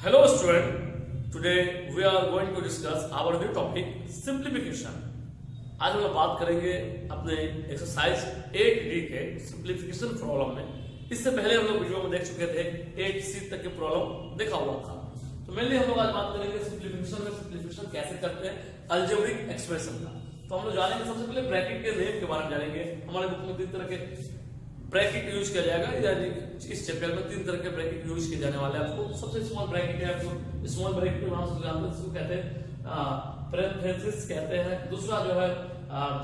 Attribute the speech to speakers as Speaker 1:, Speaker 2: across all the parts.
Speaker 1: Hello student, today we are going to discuss our new topic simplification. आज हम बात करेंगे अपने एक्सरसाइज 8D के सिंप्लीफिकेशन प्रॉब्लम में। इससे पहले हम लोग वीडियो में देख चुके थे 8C तक के प्रॉब्लम देखा हुआ था। तो मेनली हम लोग आज बात करेंगे सिंप्लीफिकेशन कैसे करते हैं अलजेब्रिक एक्सप्रेशन का। तो हम लोग जानेंगे सबसे पहले ब्रैकेट के नेम के बारे में जानेंगे। हमारे बुक में 3 तरह के ब्रैकेट यूज किया जाएगा, यानी इस चैप्टर में 3 तरह के ब्रैकेट यूज किए जाने वाले हैं। आपको सबसे स्मॉल ब्रैकेट है, आपको स्मॉल ब्रैकेट के नाम से जानते हैं, इसको कहते हैं पैरेंथेसिस कहते हैं। दूसरा जो है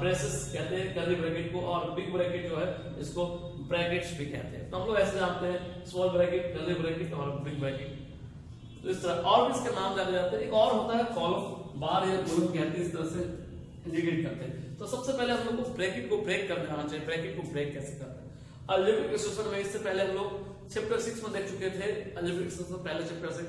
Speaker 1: ब्रेसेस कहते हैं कर्ली ब्रैकेट को, और बिग ब्रैकेट जो है इसको ब्रैकेट्स भी कहते हैं। तो हम लोग ऐसे जानते हैं स्मॉल ब्रैकेट, कर्ली ब्रैकेट और बिग ब्रैकेट। तो इस तरह और भी इसके नाम जाने जाते हैं। एक और होता है कॉलम, बार या कॉलम कहते हैं, इस तरह से इंडिकेट करते हैं। तो सबसे पहले हम लोग को ब्रैकेट को ब्रेक करने आना चाहिए। ब्रैकेट को ब्रेक कैसे करते हैं अलजेब्रिक एक्सप्रेशन में, इससे पहले हम लोग चैप्टर 6 में देख चुके थे। अलजेब्रिक एक्सप्रेशन पहले चैप्टर 6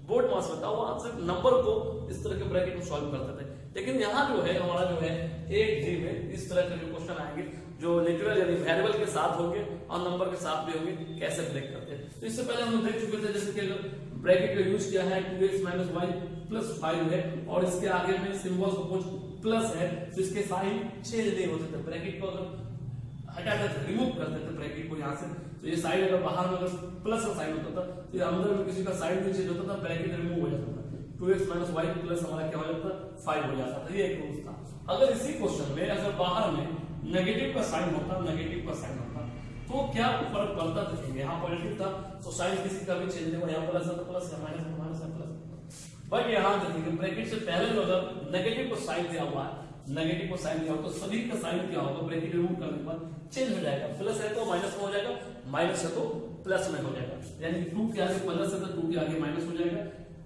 Speaker 1: बोर्ड मास में था, वहां से नंबर को इस तरह के ब्रैकेट में सॉल्व करते थे। लेकिन यहाँ जो है हमारा जो है 8D में इस तरह के जो क्वेश्चन आएंगे जो नेचुरल यानी वेरिएबल के साथ होंगे और नंबर के साथ भी होंगे, कैसे ब्रेक करते हैं। तो इससे पहले हम लोग देख चुके थे, जैसे कि ब्रैकेट का यूज किया है 2x - y + 5 है और इसके आगे में सिंबल सपोज प्लस है, तो इसके साइन चेंज नहीं होते थे। ब्रैकेट को अगर हटा देते, रिमूव कर देते ब्रैकेट को यहाँ से, तो ये साइड अगर बाहर में अगर प्लस का साइन होता था तो ये अंदर में किसी का साइड नहीं चेंज होता था, ब्रैकेट रिमूव हो जाता था। 2x - y प्लस हमारा क्या हो जाता था, 5 हो जाता था। ये एक रूल था। अगर इसी क्वेश्चन में अगर बाहर में नेगेटिव का साइन होता, नेगेटिव का साइन होता तो क्या फर्क पड़ता था। यहाँ पॉजिटिव था तो साइन किसी का भी चेंज नहीं हुआ, यहाँ प्लस है तो प्लस है, माइनस है माइनस है, प्लस। बट यहाँ देखिए ब्रैकेट से पहले अगर नेगेटिव को साइन दिया हुआ है, नेगेटिव को साइन दिया हो तो सभी का साइन क्या होगा, ब्रैकेट रिमूव करने के बाद चेंज हो जाएगा। प्लस है तो माइनस में हो जाएगा, माइनस है तो प्लस में हो जाएगा। यानी 2 के आगे प्लस है तो 2 के आगे माइनस हो जाएगा।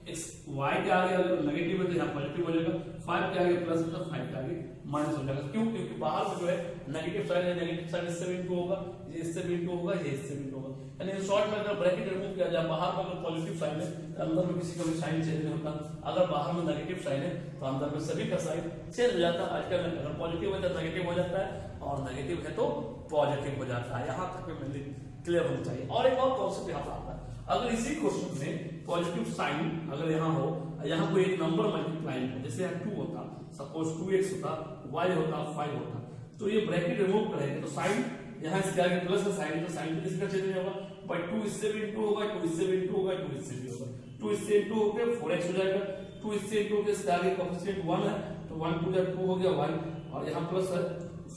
Speaker 1: y के आगे अगर नेगेटिव है तो यहाँ पॉजिटिव हो जाएगा। 5 के आगे प्लस है तो 5 के आगे माइनस हो जाएगा। क्यों? क्योंकि बाहर में जो है नेगेटिव साइन है, नेगेटिव साइन इससे भी इंटू होगा, ये इससे भी इंटू होगा, ये इससे भी इंटू होगा। यानी इन शॉर्ट में अगर ब्रैकेट रिमूव किया जाए, बाहर में अगर पॉजिटिव साइन है तो अंदर में किसी का भी साइन चेंज नहीं होता। अगर बाहर में नेगेटिव साइन है तो अंदर में सभी का साइन चेंज हो जाता है। आजकल अगर पॉजिटिव है तो नेगेटिव हो जाता है और नेगेटिव है तो पॉजिटिव हो जाता है। यहाँ तक मेनली क्लियर होना चाहिए। और एक और कॉन्सेप्ट यहाँ पर आता है, अगर इसी क्वेश्चन में पॉजिटिव साइन अगर यहाँ हो, यहाँ कोई एक नंबर मल्टीप्लाई हो, जैसे यहाँ 2 होता, सपोज 2x होता, y होता, 5 होता, तो ये ब्रैकेट रिमूव करेंगे तो साइन यहाँ इसके आगे प्लस का साइन, तो साइन किसी का चेंज नहीं होगा। बट 2 इससे भी इंटू होगा, 2 इससे भी इंटू होगा, 2 इससे भी होगा, 2 इससे इंटू होकर 4x हो जाएगा, 2 इससे इंटू होकर इसके आगे कोएफिशिएंट 1 है तो 1 2 2 हो गया 1, और यहाँ प्लस है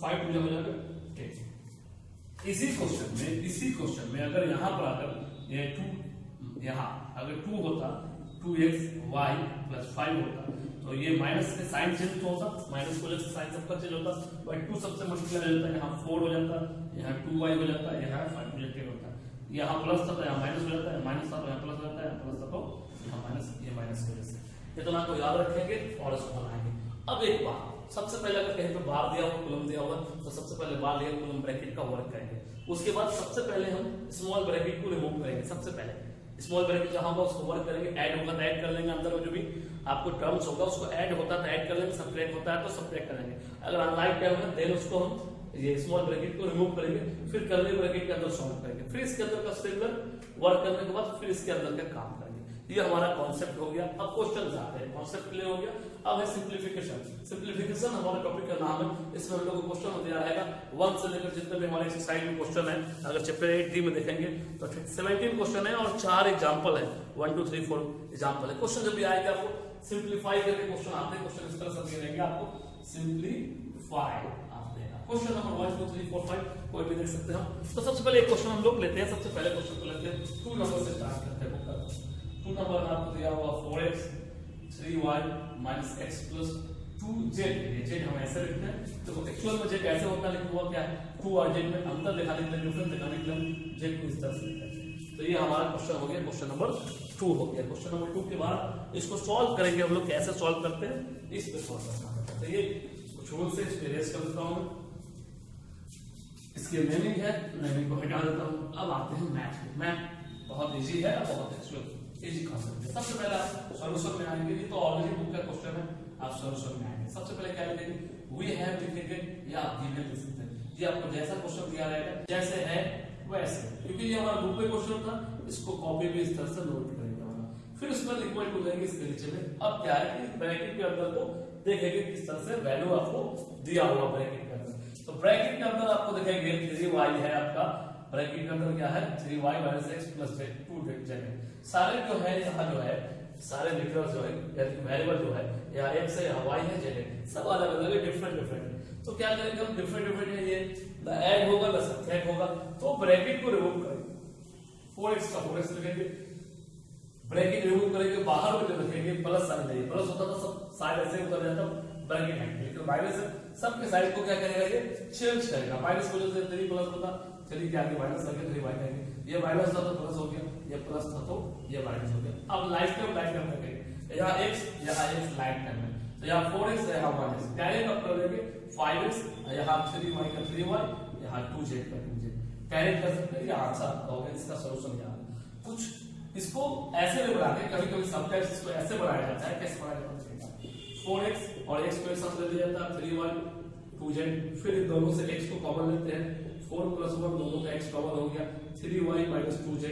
Speaker 1: 5 2 हो जाएगा। इसी क्वेश्चन में अगर यहाँ पर अगर ये 2 यहाँ अगर 2 होता, 2x y + 5 होता तो ये माइनस के साइन चेंज तो होता, माइनस को जैसे साइन सबका चेंज होता, बट 2 सबसे मल्टीप्लाई हो जाता है, यहाँ 4 हो जाता, यहाँ 2y हो जाता, यहाँ 5 प्रोजेक्टेड होता, यहाँ प्लस था तो यहाँ माइनस हो जाता है, माइनस था तो यहाँ प्लस हो जाता है, प्लस था तो यहाँ माइनस, ये माइनस की वजह से। इतना को याद रखेंगे और इसको बनाएंगे। अब एक बार सबसे पहले अगर कहीं पे बार दिया हो, कॉलम दिया होगा तो सबसे पहले बार लिया कॉलम ब्रैकेट का वर्क करेंगे। उसके बाद सबसे पहले हम स्मॉल ब्रैकेट को रिमूव करेंगे। सबसे पहले स्मॉल ब्रैकेट जहां होगा उसको वर्क करेंगे, ऐड होगा तो ऐड कर लेंगे, अंदर में जो भी आपको टर्म्स होगा उसको ऐड होता है तो ऐड कर लेंगे, सब्ट्रैक्ट होता है तो सब्ट्रैक्ट करेंगे। अगर अनलाइक टर्म है देन उसको हम ये स्मॉल ब्रैकेट को रिमूव करेंगे, फिर कर्ली ब्रैकेट के अंदर सॉल्व करेंगे, फिर इसके अंदर का सिमिलर वर्क करने के बाद फिर इसके अंदर का काम करेंगे। ये हमारा कॉन्सेप्ट हो गया। अब क्वेश्चन आते हैं, कॉन्सेप्ट क्लियर हो गया। अब है सिंप्लीफिकेशन। सिंप्लीफिकेशन हमारे टॉपिक का नाम है। इसमें हम लोग को क्वेश्चन दिया रहेगा 1 से लेकर जितने भी हमारे एक्सरसाइज में क्वेश्चन है, अगर चैप्टर 8D में देखेंगे तो 17 क्वेश्चन है और 4 एग्जांपल है, 1 2 3 4 एग्जांपल है। क्वेश्चन जब भी आएगा आपको सिंप्लीफाई करके क्वेश्चन आते हैं, क्वेश्चन इस तरह से दे देंगे आपको, सिंप्लीफाई आप देना। क्वेश्चन नंबर 1 2 3 4 5 कोई भी देख सकते हैं हम। तो सबसे पहले एक क्वेश्चन हम लोग लेते हैं। सबसे पहले क्वेश्चन को लेते हैं 2 नंबर से स्टार्ट करते हैं। 2 नंबर आपको दिया हुआ 4x 3y - x + 2z। ये z हम ऐसे लिखते हैं, तो एक्चुअल में z कैसे होता है, लेकिन वो क्या है 2 और z में अंतर दिखाने के लिए, डिफरेंस दिखाने के लिए z को इस तरह से लिखते हैं। तो ये हमारा क्वेश्चन हो गया, क्वेश्चन नंबर 2 हो गया। क्वेश्चन नंबर 2 के बाद इसको सॉल्व करेंगे हम लोग। कैसे सॉल्व करते हैं इस पे सॉल्व करना है। तो ये कुछ रूल से इसको इरेज कर देता हूं, इसकी नेमिंग है, नेमिंग को हटा देता हूं। अब आते हैं मैथ। मैथ बहुत इजी है, बहुत इजी कॉन्सेप्ट है। सबसे पहले आप सॉल्यूशन में आएंगे, ये तो ऑलरेडी बुक का क्वेश्चन है, आप सॉल्यूशन में आएंगे। सबसे पहले क्या लिखेंगे, वी हैव लिखेंगे या गिवन लिख सकते हैं। ये आपको जैसा क्वेश्चन दिया रहेगा जैसे है वैसे, क्योंकि ये हमारा बुक में क्वेश्चन था, इसको कॉपी भी इस तरह से नोट करेंगे। फिर उसमें इक्वल टू लेंगे इसके नीचे में। अब क्या है कि ब्रैकेट के अंदर को देखेंगे किस तरह से वैल्यू आपको दिया हुआ ब्रैकेट के अंदर। तो ब्रैकेट के अंदर आपको देखेंगे 3y है आपका, ब्रैकेट के अंदर क्या है 3y - x + 2z। सारे जो है यहाँ जो है सारे वेक्टर्स जो है वेरिएबल जो है यहाँ x है यहाँ y है z है, सब अलग अलग है, डिफरेंट। तो क्या करेंगे हम डिफरेंट है, ये ना ऐड होगा ना सब्ट्रैक्ट होगा, तो ब्रैकेट को रिमूव करेंगे, 4x का 4x लिखेंगे, ब्रैकेट रिमूव करेंगे, बाहर में जो लिखेंगे प्लस साइन नहीं, प्लस होता था सब साइड ऐसे उतर जाता ब्रैकेट है, लेकिन माइनस सबके साइड को क्या करेगा ये चेंज करेगा। माइनस को जैसे 3 प्लस होता 3 के आगे माइनस लगे 3y आएंगे, ये माइनस था तो प्लस हो गया, ये प्लस था तो ये माइनस हो गया। अब लाइट टर्म करेंगे, यहाँ x लाइट टर्म है, तो यहाँ 4x है यहाँ माइनस, डायरेक्ट अब कर देंगे 5x, यहाँ 3y का 3y, यहाँ 2z का 2z, डायरेक्ट कर सकते हैं। ये आंसर आपका हो गया, इसका सॉल्यूशन यहाँ कुछ इसको ऐसे भी बनाते हैं, कभी सब्जेक्ट इसको ऐसे बनाया जाता है, कैसे बनाया जाता है 4x और x को एक साथ ले लिया जाता है 3y 2z, फिर इन दोनों से x को कॉमन लेते हैं, 4 + 1 दोनों का x कॉमन हो गया 3y - 2z,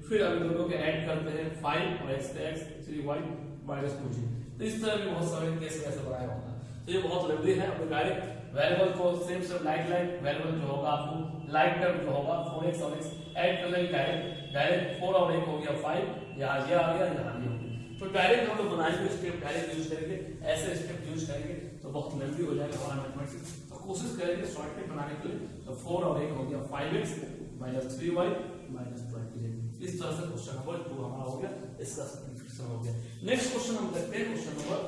Speaker 1: फिर अब दोनों के ऐड करते हैं 5 और x का x 3y - 2z। तो इस तरह भी बहुत सारे केस कैसे बनाया होगा। तो ये बहुत लेंदी है, अपने डायरेक्ट वेरिएबल को सेम लाइक वेरिएबल जो होगा आपको लाइक टर्म जो होगा 4x और x ऐड कर लेंगे, डायरेक्ट 4 और 1 हो गया 5, यहाँ ये आ गया यहाँ ये हो गया। तो डायरेक्ट हम लोग बनाएंगे स्टेप, डायरेक्ट यूज करेंगे, ऐसे स्टेप यूज करेंगे तो बहुत लेंदी हो जाएगा हमारा मैथमेटिक्स। तो कोशिश करेंगे शॉर्टकट बनाने के लिए। तो 4 और 1 हो गया 5x - 3y - 20z। इस तरह से क्वेश्चन नंबर 2 हमारा हो गया, इसका सिंपलीफिकेशन हो गया। नेक्स्ट क्वेश्चन हम देखते हैं, क्वेश्चन नंबर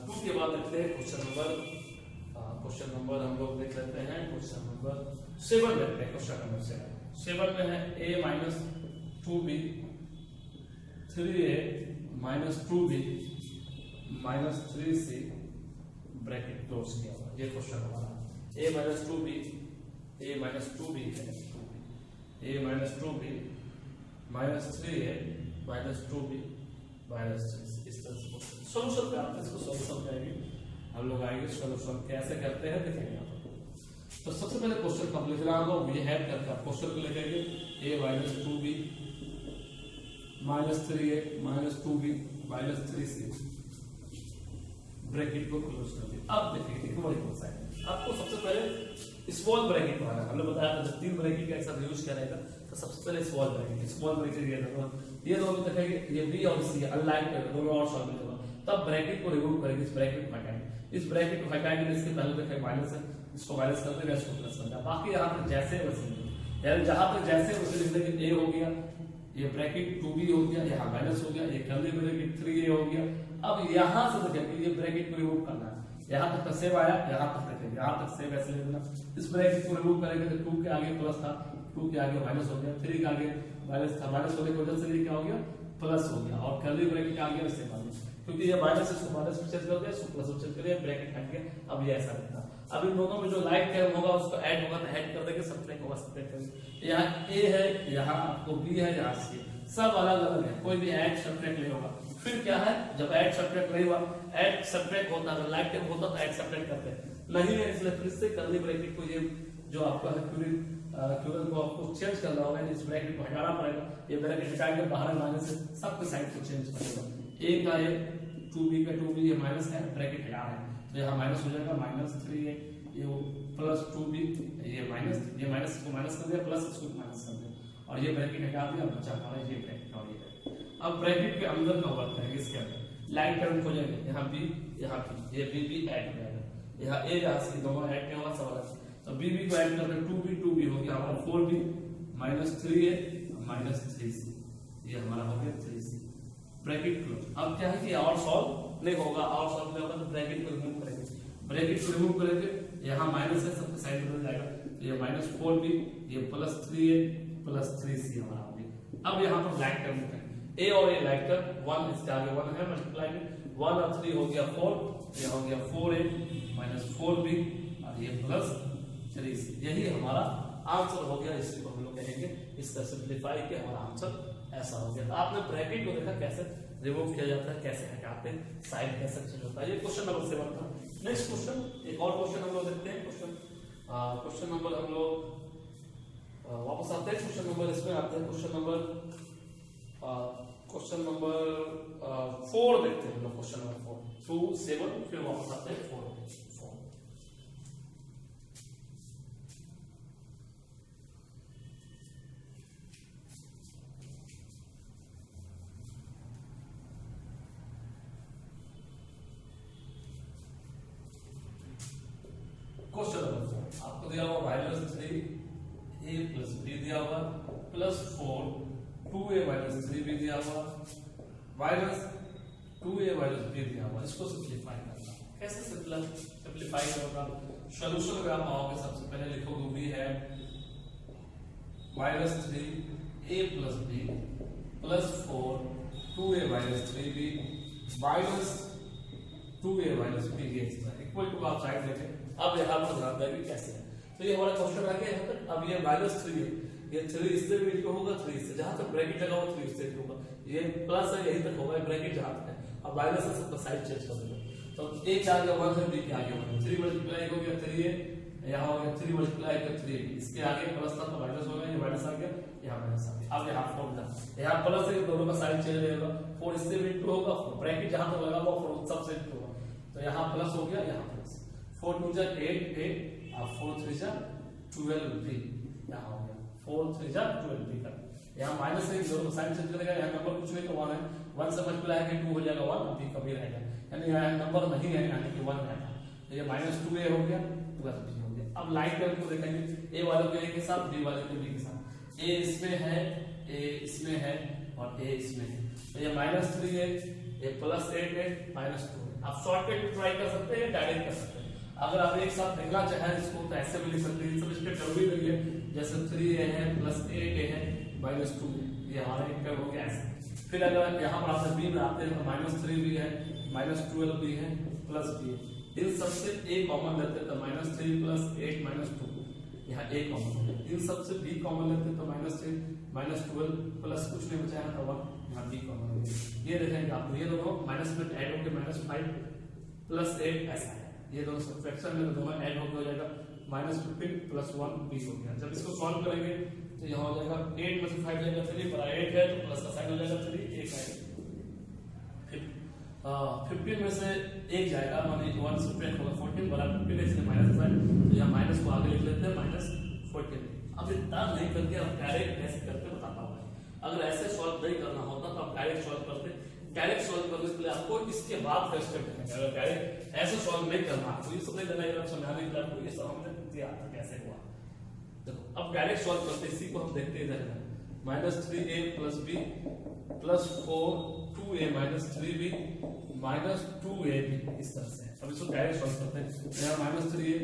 Speaker 1: 2 के बाद देखते हैं क्वेश्चन नंबर हम लोग देख लेते हैं क्वेश्चन नंबर 7 देखते हैं। क्वेश्चन नंबर 7 में है a - 2b 3a - 2b - 3c bracket close किया हुआ, ये क्वेश्चन हमारा a - 2b है, a - 2b - 3a - 2b - 3c। इस तरह से सॉल्यूशन पे आप इसको सॉल्यूशन करेंगे, हम लोग आएंगे सॉल्यूशन कैसे करते हैं देखेंगे यहाँ पर। तो सबसे पहले क्वेश्चन कंप्लीट करना होगा, वी हैव करके आप क्वेश्चन को लिखेंगे a - 2b - 3a - 2b - 3c bracket को क्लोज कर दिया। अब देखिए इक्वल साइन, आपको सबसे पहले स्मॉल ब्रैकेट बनाना है। हमने बताया था जब 3 ब्रैकेट का एक साथ यूज करेगा तो सबसे पहले स्मॉल ब्रैकेट ये दोनों देखेंगे, ये b और c अनलाइन कर दोनों और सॉल्व होगा, तब ब्रैकेट को रिमूव करेंगे, इस ब्रैकेट को हटाएंगे, इस ब्रैकेट को हटाएंगे, इसके पहले देखें माइनस है, इसको माइनस कर देंगे, इसको प्लस कर देंगे। बाकी यहाँ पे जैसे वैसे यानी जहां पे जैसे वैसे लिख देंगे, a हो गया, ये ब्रैकेट 2b हो गया, यहाँ माइनस हो गया, ये कर्ली ब्रैकेट 3a हो गया। अब यहाँ से देखेंगे ये ब्रैकेट को रिमूव करना है, यहाँ तक सेव आया, यहाँ तक देखेंगे, यहाँ तक सेव ऐसे ले देना। इस ब्रैकेट को रिमूव करेंगे तो 2 के आगे प्लस था, 2 के आगे माइनस हो गया, 3 के आगे माइनस था, माइनस होने की वजह से ये क्या हो गया प्लस हो गया, और कर्ली ब्रैकेट के आगे सेव आ गया, क्योंकि ये माइनस इसको माइनस में चेंज कर दिया, इसको प्लस में चेंज कर दिया, ब्रैकेट हट गया। अब ये ऐसा दिखता, अब इन दोनों में जो लाइक टर्म होगा उसको ऐड होगा तो ऐड कर देंगे, सब्ट्रैक्ट होगा सब्ट्रैक्ट करेंगे। यहाँ a है, यहाँ आपको b है, यहाँ c है, सब अलग अलग है, कोई भी ऐड सब्ट्रैक्ट नहीं होगा। फिर क्या है, जब ऐड सब्ट्रैक्ट नहीं हुआ, ऐड सब्ट्रैक्ट होता है, लाइक टर्म होता तो ऐड सब्ट्रैक्ट करते हैं, नहीं है, इसलिए फिर से कर्ली ब्रैकेट को ये जो आपका है क्यूरल को आपको चेंज करना होगा, इस ब्रैकेट को हटाना पड़ेगा, ये ब्रैकेट हटाएंगे, बाहर माइनस से सबके साइड को चेंज करेगा। a का ये 2b का 2b ये माइनस है, ब्रैकेट हटा रहे हैं तो यहाँ माइनस हो जाएगा -3a, ये प्लस 2b, ये माइनस इसको माइनस कर दिया, प्लस इसको माइनस कर दिया, और ये ब्रैकेट हटा दिया, बचा हमारा ये ब्रैकेट और ये। अब ब्रैकेट के अंदर का वर्क करेंगे, इसके अंदर लाइन टर्म खोजेंगे, यहाँ b यहाँ b, ये b ऐड हो जाएगा, यहाँ a यहाँ c दोनों ऐड नहीं होगा, सब अलग। तो b को ऐड करके 2b हो गया हमारा 4b -3a - 3c, ये हमारा हो गया 3c ब्रैकेट क्लोज। अब क्या है कि और सॉल्व नहीं होगा, और सॉल्व नहीं होगा तो ब्रैकेट को रिमूव करेंगे, ब्रैकेट को रिमूव करेंगे, यहाँ माइनस है, सबके साइड बदल जाएगा, ये -4b, ये +3a + 3c हमारा हो गया। अब यहाँ पर लाइक टर्म है, a और a लाइक टर्म 1, इसके आगे 1 है, मल्टीप्लाई में 1 और 3 हो गया 4, ये हो गया 4a - 4b और ये +3c, यही हमारा आंसर हो गया। इसको हम लोग कहेंगे, इसका सिंप्लीफाई किया, हमारा आंसर ऐसा हो गया। तो आपने ब्रैकेट को देखा कैसे रिमूव किया जाता है, कैसे हटाते हैं, साइड कैसे चेंज होता है, ये क्वेश्चन नंबर 7 था। नेक्स्ट क्वेश्चन, एक और क्वेश्चन हम लोग देखते हैं, क्वेश्चन नंबर हम लोग वापस आते हैं, क्वेश्चन नंबर इसमें आते हैं, क्वेश्चन नंबर 2 7, फिर वापस आते हैं 4 4। क्वेश्चन नंबर 4 आपको दिया हुआ -3a + b दिया हुआ +4 2a - 3b दिया हुआ -2a - b दिया हुआ। इसको सिंपलीफाई करना कैसे सिंपलीफाई करना? सॉल्यूशन में आप आओगे सबसे पहले लिखोगे b है -3a + b +4 2a - 3b -2a - b equal to आप साइड लेके अब यहाँ पर ध्यान देंगे कैसे है। तो ये हमारा क्वेश्चन आ गया यहाँ तक। अब ये -3 है, ये 3 इससे भी इक्वल होगा 3 से, जहां तक ब्रैकेट लगा हुआ 3 इससे इक्वल होगा, ये प्लस है यहीं तक होगा ब्रैकेट जहां तक है। अब माइनस से सबका साइड चेंज कर देंगे। तो a के आगे 1 है, b के आगे 1 है, 3 मल्टीप्लाई हो गया 3a, यहाँ हो गया 3 मल्टीप्लाई कर 3, इसके आगे प्लस था तो माइनस हो गया, ये माइनस आ गया, यहाँ माइनस आ गया। अब यहाँ 4 था, यहाँ प्लस है, दोनों का साइड चेंज रहेगा, 4 इससे भी इक्वल होगा, ब्रैकेट जहां तक लगा हुआ 4 सबसे इक्वल होगा, तो यहाँ प्लस हो गया, यहाँ प्लस 4 2 जा 8 और 4 3 जा 12 b, यहाँ हो गया 4 3 जा 12 b का। यहाँ माइनस है, दोनों साइन चेंज करेगा, यहाँ नंबर कुछ नहीं तो 1 है, 1 से मल्टीप्लाई है 2 हो जाएगा 1, b कभी रहेगा, यानी यहाँ नंबर नहीं है, यानी कि 1 है। तो ये -2a हो गया प्लस b हो गया। अब लाइन पे हमको देखेंगे a वाले को a के साथ, b वाले को b के साथ। a इसमें है, a इसमें है और a इसमें है, तो ये -3 है, ये +8 है, -2 है। आप शॉर्टकट ट्राई कर सकते हैं, डायरेक्ट कर सकते हैं। अगर आप एक साथ देखना चाहें इसको तो ऐसे भी लिख सकते हैं, सब इसके टर्म भी नहीं है, जैसे 3a है +8a है -2 है, ये हमारा एक टर्म हो गया ऐसे। फिर अगर यहाँ पर आप b में आते हैं तो -3b है, -12b है, +b है, इन सबसे a कॉमन लेते हैं तो -3 + 8 -2, यहाँ a कॉमन है। इन सबसे b कॉमन लेते हैं तो -3 -12 प्लस कुछ नहीं बचा है तो 1, यहाँ b कॉमन हो गया। ये देखेंगे आपको, ये दोनों माइनस में ऐड होकर -5 + 8 ऐसा है, ये दोनों सब्ट्रैक्शन में दोनों ऐड हो जाएगा, -15 + 1 b हो गया। जब इसको सॉल्व करेंगे तो यहाँ हो जाएगा 8 में से 5 जाएगा 3, पर 8 है तो प्लस का साइन हो जाएगा 3, 1 आएगा। 15 में से 1 जाएगा, माने 1 सब्ट्रैक्ट होगा 14 बराबर 15, इसलिए माइनस साइन, तो यहाँ माइनस को आगे लिख लेते हैं -14। अब इतना नहीं करके आप डायरेक्ट ऐसे करके बताता हूँ। अगर ऐसे सॉल्व नहीं करना होता तो आप डायरेक्ट सॉल्व करते। डायरेक्ट सॉल्व करने के लिए आपको इसके बाद का स्टेप है, अगर डायरेक्ट ऐसे सॉल्व नहीं करना आपको, ये सब नहीं करना है, समझाने के लिए आपको ये सब हमने दिया था कैसे हुआ। देखो अब डायरेक्ट सॉल्व करते, इसी को हम देखते हैं इधर -3a + b +4 2a - 3b -2ab, इस तरह से। अब इसको डायरेक्ट सॉल्व करते हैं, यहाँ -3a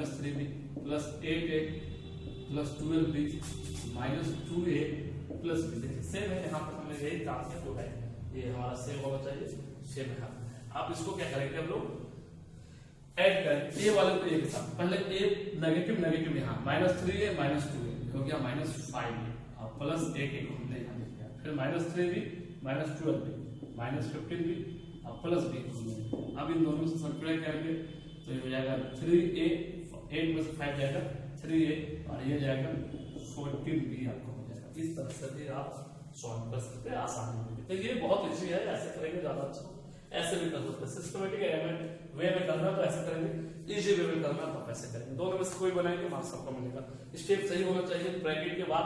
Speaker 1: - 3b +8a + 12b -2a + b, देखिए सेम है, यहाँ पर हमने यही काम किया, तो है ये हमारा सेम होना चाहिए, सेम है। आप इसको क्या करेंगे, हम लोग ऐड करें a वाले को a के साथ। पहले a नेगेटिव नेगेटिव, यहाँ -3a -2a हो गया -5a और +8a को हमने यहाँ लिख दिया, फिर -3b -12b -15b और +b को हमने। अब इन दोनों से सब्ट्रैक्ट करेंगे तो ये हो जाएगा 3a, 8 में से 5 जाएगा 3a और ये जाएगा 14b आपको हो जाएगा। इस तरह से भी आप सॉल्व कर सकते हैं आसानी में। तो ये बहुत इजी है, ऐसे करेंगे ज्यादा अच्छा, ऐसे भी कर सकते हैं। सिस्टमेटिक वे में करना तो ऐसे करेंगे, इजी वे में करना तो ऐसे करेंगे, दोनों में से कोई बनाएंगे मार्क्स आपको मिलेगा। स्टेप सही होना चाहिए, ब्रैकेट के बाद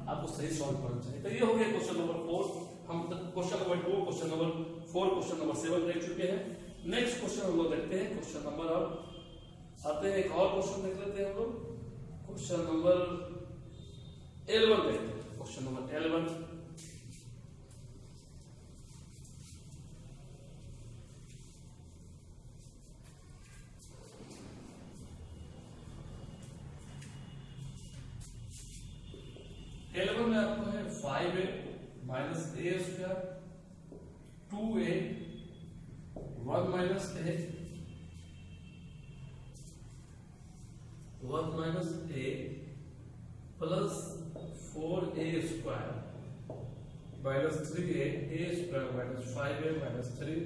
Speaker 1: आपको सही सॉल्व करना चाहिए। तो ये हो गया क्वेश्चन नंबर 4। हम question number 2, question number 4, question number 7 देख चुके हैं। नेक्स्ट क्वेश्चन हम लोग देखते हैं, क्वेश्चन नंबर अब आते हैं, एक और क्वेश्चन देख लेते हैं हम लोग, क्वेश्चन नंबर 11 देखते हैं। क्वेश्चन नंबर 11 में आपको है 5a - a² 2a 1 - a 1 - a plus 4a² -3a a² -5a -3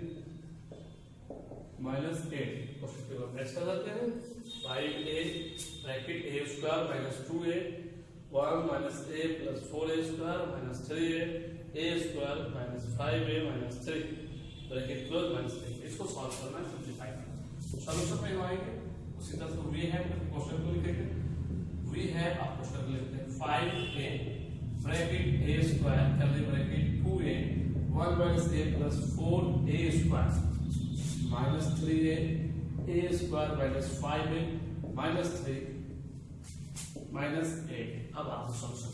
Speaker 1: -8। Question के बाद नेक्स्ट आ जाते हैं, 5a bracket a² -2a 1 - a + 4a² -3a a² -5a -3, bracket close minus 3। इसको सॉल्व करना है, सिंपलीफाई करना है। सॉल्यूशन में आएंगे उसी तरह से वी हैव क्वेश्चन को लिखेंगे, वी हैव आप क्वेश्चन लिखते हैं 5a bracket a square curly bracket 2a 1 minus a plus 4a square minus 3a a square minus 5a minus 3 minus 8। अब आप सॉल्यूशन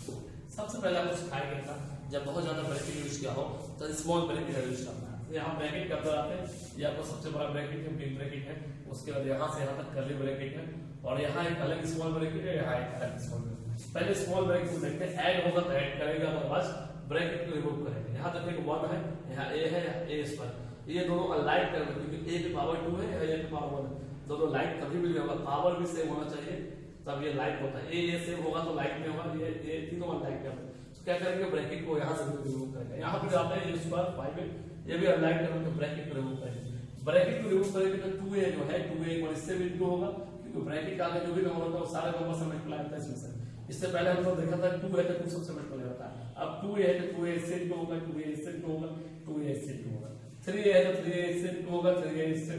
Speaker 1: सबसे पहले आपको सिखाया गया था जब बहुत ज्यादा ब्रैकेट यूज किया हो तो स्मॉल ब्रैकेट यूज करना है। यहाँ ब्रैकेट के अंदर आते हैं, ये आपको सबसे बड़ा ब्रैकेट है, बिग ब्रैकेट है, उसके बाद यहाँ से यहाँ तक कर्ली ब्रैकेट है और यहाँ एक अलग स्मॉल ब्रैकेट है, यहाँ एक अलग स्मॉल ब्रैकेट। पहले स्मॉल ब्रैकेट को देखते हैं, ऐड होगा तो ऐड करेगा, अदरवाइज ब्रैकेट को रिमूव करेंगे। यहाँ तक एक 1 है, यहाँ a है, यहाँ a स्क्वायर, ये दोनों अलाइक कर क्योंकि a की पावर 2 है, यहाँ a की पावर 1 है, दोनों लाइक तभी मिल जाएगा, पावर भी सेम होना चाहिए तब ये लाइक होता है। a सेम होगा तो लाइक में होगा, ये तीनों अनलाइक में। तो क्या करेंगे, ब्रैकेट को यहाँ से रिमूव करेंगे। यहाँ पे जाते हैं a स्क्वायर 5 ये भी अनलाइक करेंगे तो ब्रैकेट को रिमूव करेंगे। ब्रैकेट को रिमूव करेंगे तो 2a जो है 2a और इससे भी इंटू होगा क्योंकि ब्रैकेट का आगे जो भी नंबर होता है वो सारे नंबर से मल्टीप्लाई होता है इसमें से। इससे पहले हम लोग देखा था 2 है तो 2 सबसे मल्टीप्लाई होता है, अब 2a है तो 2a इससे इंटू होगा, 2a इससे इंटू होगा, 2a इससे इंटू होगा, 3a है तो 3a इससे इंटू होगा, 3a इससे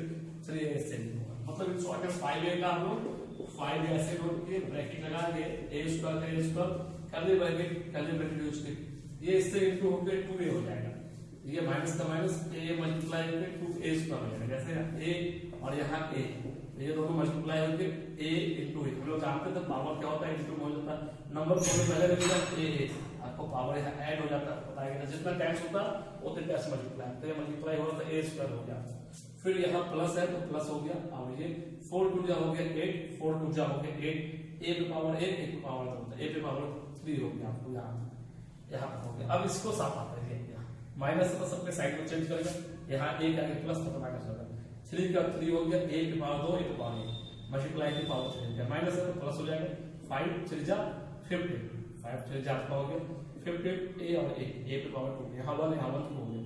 Speaker 1: इंटू होगा। मतलब इन शॉर्ट में 5a का हम लोग 5 ऐसे नोट के ब्रैकेट लगाएंगे a स्क्वायर का a square curly bracket use करके ये इससे इंटू होकर 2a हो जाएगा, ये माइनस का माइनस a मल्टीप्लाई होकर 2a स्क्वायर हो जाएगा। जैसे a और यहाँ a ये दोनों मल्टीप्लाई होकर a इंटू a, हम लोग जानते थे पावर क्या होता है, इंटू में हो जाता है, नंबर को पहले रखिएगा a आपको पावर यहाँ ऐड हो जाता है, बताएगा जितना टाइम्स होता उतने टाइम्स मल्टीप्लाई, तो ये मल्टीप्लाई हो रहा था a स्क्वायर हो गया, फिर यहाँ प्लस है तो प्लस हो गया, अब ये 4 2 जा हो गया 8, 4 2 जा हो गया 8, a पे पावर 1 a पे पावर 2 a पे पावर 3 हो गया आपको यहाँ हो गया। अब इसको साफ आता है माइनस तो सबके साइड को चेंज करेगा, यहाँ a का प्लस तो माइनस होगा, 3 का 3 हो गया, a पे पावर 2 a पे पावर 1 मल्टीप्लाई की पावर 3 हो गया, माइनस है तो प्लस हो जाएगा, 5 3 जा 15 5 3 जा आपका हो गया 15 a और a पे पावर 2 यहाँ 1 हो गया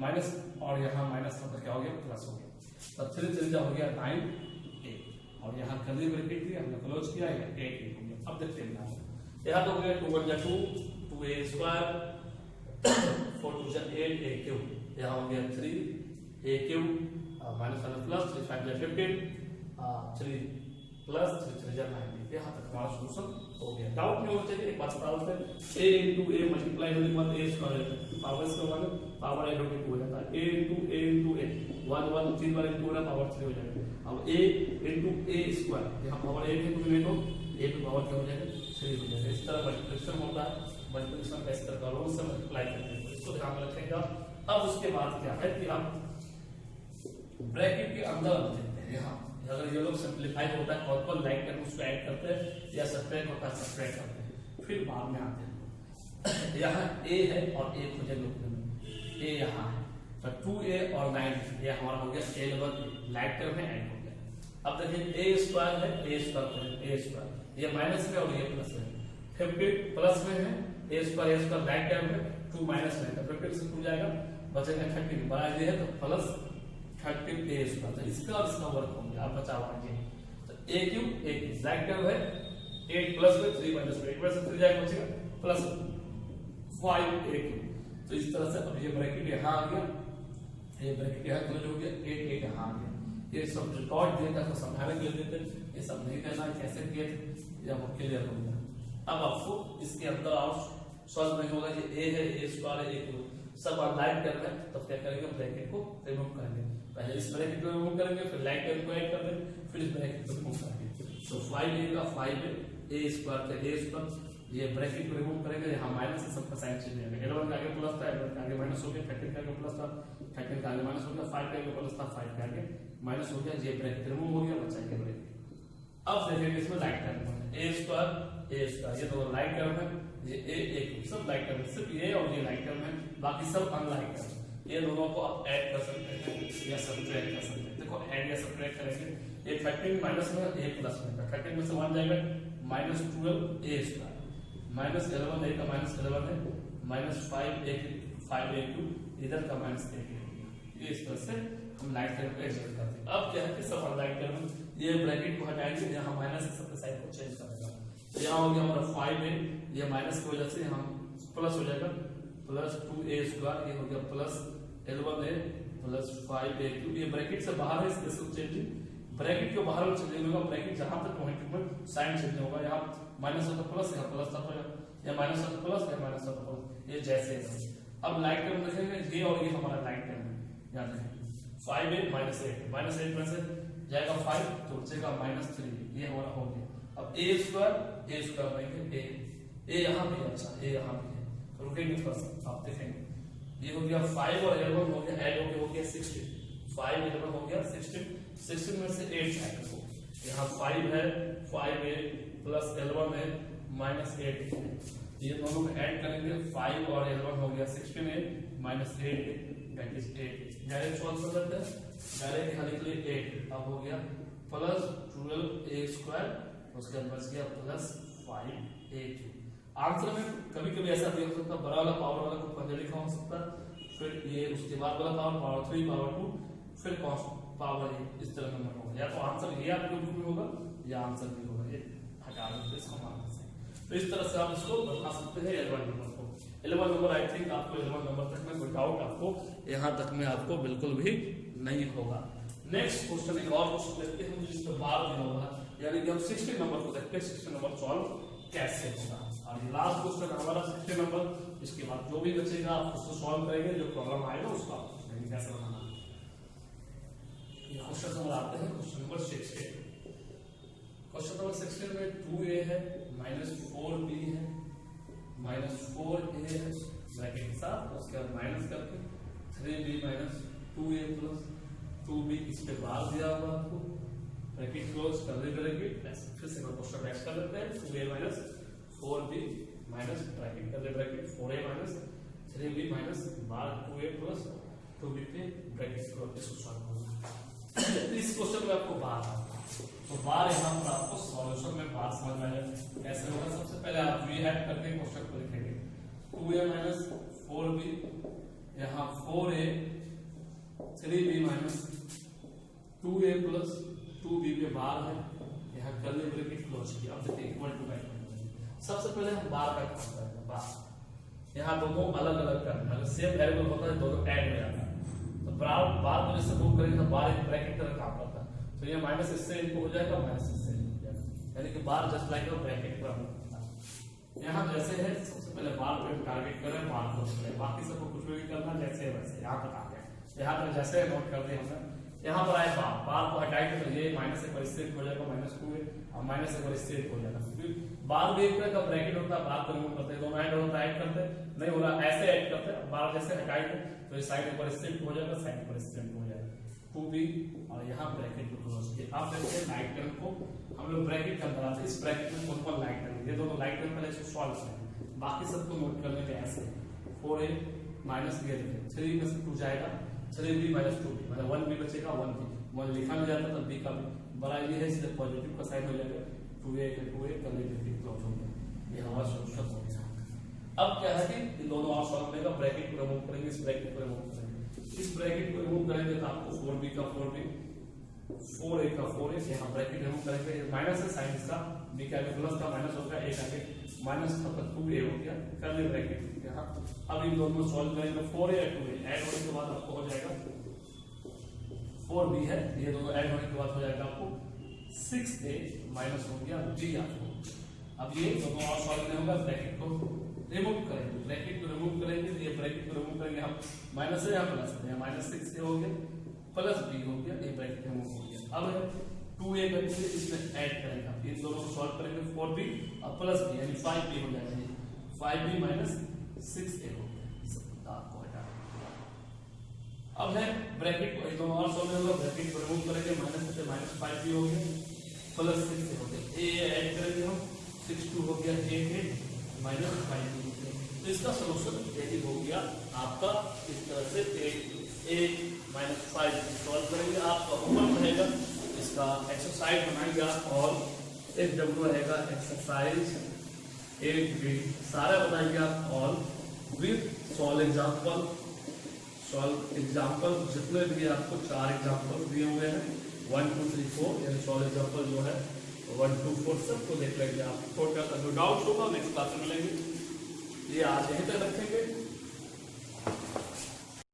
Speaker 1: माइनस और यहाँ माइनस मतलब क्या हो गया प्लस हो गया, तब 3 3 जा हो गया 9 a और यहाँ कर्ली ब्रैकेट थी हमने क्लोज किया, 8 हो गया। अब देखते हैं यहाँ तो हो गया 2 1 जा 2 2a स्क्वायर 4 2 जा 8 a क्यूब, यहाँ हो गया 3 a क्यूब माइनस प्लस 3 5 जा 15 3 प्लस 3 3 जा 9। यहाँ तक हमारा सॉल्यूशन हो गया। डाउट नहीं होना चाहिए, एक बात बता देते हैं a into a मल्टीप्लाई होने के बाद a स्क्वायर हो जाता है, पावर इसका 1 पावर ऐड होकर 2 हो जाता है, a into a 1 1 3 bar into होना पावर 3 हो जाएगा। अब a into a स्क्वायर यहाँ पावर 1 है तो नहीं तो a पे पावर क्या हो जाएगा 3 हो जाएगा। इस तरह मल्टीप्लिकेशन होता है, मल्टीप्लिकेशन का इस तरह का रूल से मल्टीप्लाई करते हैं, इसको ध्यान में रखेंगे। अब उसके बाद क्या है कि आप ब्रैकेट के अंदर हम देखते हैं, यहाँ अगर ये लोग सिंप्लीफाई होता है कौन कौन लाइक करके उसको ऐड करते हैं या सब्ट्रैक्ट होता है सब्ट्रैक्ट करते हैं, फिर बाद में आते हैं यहाँ a है और a खोजे लोग a यहाँ है तो 2a और 9 ये हमारा हो गया a लाइक टर्म में ऐड हो गया। अब देखिए a स्क्वायर है a स्क्वायर ये माइनस में और ये प्लस में, 15 प्लस में है a स्क्वायर लाइक टर्म में 2 माइनस में, 15 से 2 जाएगा बचेगा 30 बड़ा है तो प्लस 30 a स्क्वायर, तो इसका और इसका वर्क हो गया, आप बचा पाएंगे तो a cube a exact term है 8 प्लस में 3 माइनस में 8 में से 3 जाएगा बचेगा प्लस 5 a क्यूब। तो इस तरह से अब ये ब्रैकेट यहाँ आ गया, ये ब्रैकेट यहाँ क्लोज हो गया, 8 8 यहाँ आ गया। ये सब रिकॉर्ड देकर तो समझाने के लिए देते, ये सब नहीं करना कैसे किए थे ये क्लियर हो गया। अब आपको इसके अंदर और सॉल्व नहीं होगा, ये a है a स्क्वायर है a क्यूब सब अनलाइक करना है, तब क्या करेंगे ब्रैकेट को रिमूव करेंगे, पहले इस ब्रैकेट को रिमूव करेंगे फिर लाइक टर्म को ऐड कर देंगे फिर इस ब्रैकेट को रिमूव करेंगे। तो 5a का 5 है a स्क्वायर का a स्क्वायर, ये ब्रैकेट को रिमूव करेंगे, यहाँ माइनस से सबका साइन चेंज हो जाएगा, 11 का आगे प्लस था 11 का आगे माइनस हो गया, 13 का आगे प्लस था 13 का आगे माइनस हो गया, 5 का आगे प्लस था 5 का आगे माइनस हो गया, ये ब्रैकेट रिमूव हो गया बचा गया ब्रैकेट। अब देखेंगे इसमें लाइक टर्म a स्क्वायर ये दोनों लाइक टर्म है, ये a सब लाइक टर्म है, सिर्फ ये और ये लाइक टर्म है, बाकी सब अनलाइक टर्म। ये दोनों को आप ऐड कर सकते हैं या सब्ट्रैक्ट कर सकते हैं। देखो ऐड या सब्ट्रैक्ट करेंगे, ये 13 माइनस में a प्लस में 13 में से 1 जाएगा minus 12 a square minus 11 a का माइनस 11 है माइनस 5 a क्यूब इधर का माइनस a क्यूब। ये इस तरह से हम लाइक टर्म को एडजस्ट करते हैं। अब क्या है कि सब अनलाइक टर्म ये ब्रैकेट को हटाएंगे, यहाँ माइनस से सबके साइड को चेंज कर देगा, तो यहाँ हो गया हमारा 5 है, ये माइनस की वजह से यहाँ प्लस हो जाएगा प्लस 2a स्क्वायर, ये हो गया प्लस L1 है प्लस 5a3, ये ब्रैकेट से बाहर है इसलिए सब चेंजिंग, ब्रैकेट के बाहर चेंजिंग होगा, ब्रैकेट जहां तक पॉइंट में साइन चेंज होगा, यहाँ माइनस होता प्लस, यहाँ प्लस था या माइनस होता प्लस या माइनस होता प्लस, ये जैसे है। अब लाइक टर्म देखेंगे, ये और ये हमारा लाइक टर्म है, याद रखें 5a माइनस 8 में से जाएगा 5 तो बचेगा -3, ये हमारा हो गया। अब a स्क्वायर लेंगे, a यहाँ भी है, अच्छा a यहाँ भी है, तो रुकेंगे थोड़ा सा, आप देखेंगे ये हो गया 5 और 11 हो गया, ऐड हो गया 16, 5 11 हो गया 16 में से 8 जाएगा, यहाँ 5 है, 5a प्लस L1 है -8 है, ये दोनों को ऐड करेंगे, 5 और L1 हो गया 16a -8 that is 8, direct solve कर लेते हैं, डायरेक्ट यहाँ लिख लिए 8, अब हो गया प्लस 12a स्क्वायर, उसके बाद बच गया प्लस 5a3। आंसर में कभी कभी ऐसा भी हो सकता है, बड़ा वाला पावर वाला को पहले लिखा हो सकता है, फिर ये उसके बाद वाला पावर 3 पावर 2 फिर कॉस पावर इस तरह नंबर होगा, या तो आंसर ये आपके बुक में होगा या आंसर भी होगा, ये हटा देते इसको मानने से। तो इस तरह से आप इसको बता सकते हैं L1 नंबर को। L1 नंबर आई थिंक आपको L1 नंबर तक में कोई डाउट आपको यहाँ तक में आपको बिल्कुल भी नहीं होगा। नेक्स्ट क्वेश्चन एक और क्वेश्चन देखते हैं जिसमें 12 दिया होगा, यानी कि हम 16 नंबर को देखते हैं 16 नंबर सॉल्व कैसे होगा। और ये लास्ट क्वेश्चन हमारा 16 नंबर, इसके बाद जो भी बचेगा आप उसको सॉल्व करेंगे, जो प्रॉब्लम आएगा उसको आप पूछेंगे कैसे बनाना। ये क्वेश्चन नंबर आते हैं क्वेश्चन नंबर 16। क्वेश्चन नंबर 16 में 2a है -4b है -4a है ब्रैकेट के साथ, उसके बाद माइनस करके 3b -2a प्लस 2b, इस पे बार दिया हुआ आपको, ब्रैकेट क्लोज कर दे करेंगे, फिर से क्वेश्चन नेक्स्ट कर लेते हैं 2a -4b माइनस ब्रैकेट कर दे ब्रैकेट 4a 3b बार 2a प्लस 2b पे ब्रैकेट क्लोज, इसको सॉल्व करना। इस क्वेश्चन में आपको बार तो बार यहाँ पर आपको सॉल्यूशन में बार समझ में आएगा कैसे होगा। सबसे पहले आप v ऐड करके क्वेश्चन को लिखेंगे 2a 4b, यहाँ 4a 3b 2a plus 2b पे बार है, यहाँ कर्ली ब्रैकेट क्लोज किया। अब देखिए इक्वल टू का सबसे पहले हम बार का काम करेंगे, बार यहाँ दोनों अलग अलग करना है, सेम वेरिएबल होता है दोनों ऐड हो जाता है, तो बार को जैसे मूव करेंगे तो बार एक ब्रैकेट तरह काम करता है, तो ये माइनस इससे इनको हो जाएगा माइनस इससे हो जाएगा, यानी कि बार जस्ट लाइक ब्रैकेट पर मूव करता है। यहाँ जैसे है सबसे पहले बार पे टारगेट करें, बार को करें, बाकी सबको कुछ भी करना जैसे वैसे। यहाँ तक आ गया, यहाँ पर जैसे नोट कर दिया हमने, यहाँ पर आए बार को हटाएंगे तो ये माइनस से परिस्थिति हो जाएगा -2a और माइनस से परिस्थिति हो जाएगा, क्योंकि बार भी एक तरह का ब्रैकेट होता है, बार को रिमूव करते हैं, दोनों ऐड होता है, ऐड करते नहीं हो रहा ऐसे ऐड करते हैं, बार जैसे हटाएंगे तो ये साइड परिस्थिति हो जाएगा, साइड परिस्थिति हो जाएगा 2b और यहाँ ब्रैकेट को क्लोज किया। अब देखते हैं लाइक टर्म को हम लोग ब्रैकेट का बनाते हैं, इस ब्रैकेट में कौन कौन लाइक टर्म, ये दोनों लाइक टर्म पहले इसको सॉल्व करें, बाकी सबको नोट कर लेंगे ऐसे 4a माइनस ये 3 में से 2 जाएगा 3b -2b, मतलब 1b बचेगा 1b, 1 लिखा नहीं जाता तब b का बड़ा ये है इसलिए पॉजिटिव का साइन हो जाएगा, 2a के 2a करने के क्लोज हो गया, ये हमारा सॉल्यूशन हो गया। अब क्या है कि इन दोनों और सॉल्व करेगा, ब्रैकेट को रिमूव करेंगे, इस ब्रैकेट को रिमूव करेंगे, इस ब्रैकेट को रिमूव करेंगे तो आपको 4b का 4b 4a का 4a, यहाँ ब्रैकेट रिमूव करेंगे, माइनस है साइन इसका, b का प्लस का माइनस हो गया, a का माइनस का 2a हो गया, कर ले ब्रैकेट यहाँ। अब इन दोनों सॉल्व करेंगे 4a और 2a ऐड होने के बाद आपको हो जाएगा 4b है, ये दोनों ऐड होने के बाद हो जाएगा आपको 6a माइनस हो गया b आपको। अब ये दोनों और सॉल्व नहीं होगा, ब्रैकेट को रिमूव करेंगे, ब्रैकेट को रिमूव करेंगे, ये ब्रैकेट को रिमूव करेंगे, हम माइनस है या प्लस है, -6a हो गया प्लस b हो गया, ये ब्रैकेट रिमूव हो गया। अब 2a करके इसमें ऐड करेंगे, इन दोनों को सॉल्व करेंगे 4b और प्लस b यानी 5b हो जाएगा, 5b 6a हो गया, इस आपको हटा। अब है ब्रैकेट को दोनों और सॉल्व होगा, ब्रैकेट को रिमूव करेंगे, माइनस से -5b हो गया प्लस 6a हो गया, a ऐड करेंगे हम 6 हो गया a के -5b हो गया, तो इसका सॉल्यूशन यही हो गया आपका। इस तरह से a -5 सॉल्व करेंगे, आपका ऊपर रहेगा इसका एक्सरसाइज बनाएंगे आप, और एक डब्ल्यू रहेगा एक्सरसाइज 8b, सारा बनाएंगे आप और विद सॉल्व एग्जाम्पल जितने भी आपको 4 एग्जाम्पल दिए हुए हैं 1 2 3 4, यानी सॉल्व एग्जाम्पल जो है 1 2 4 सबको देख लेंगे आप, छोटा सा जो डाउट होगा नेक्स्ट क्लास में मिलेंगे। ये आज यहीं तक रखेंगे।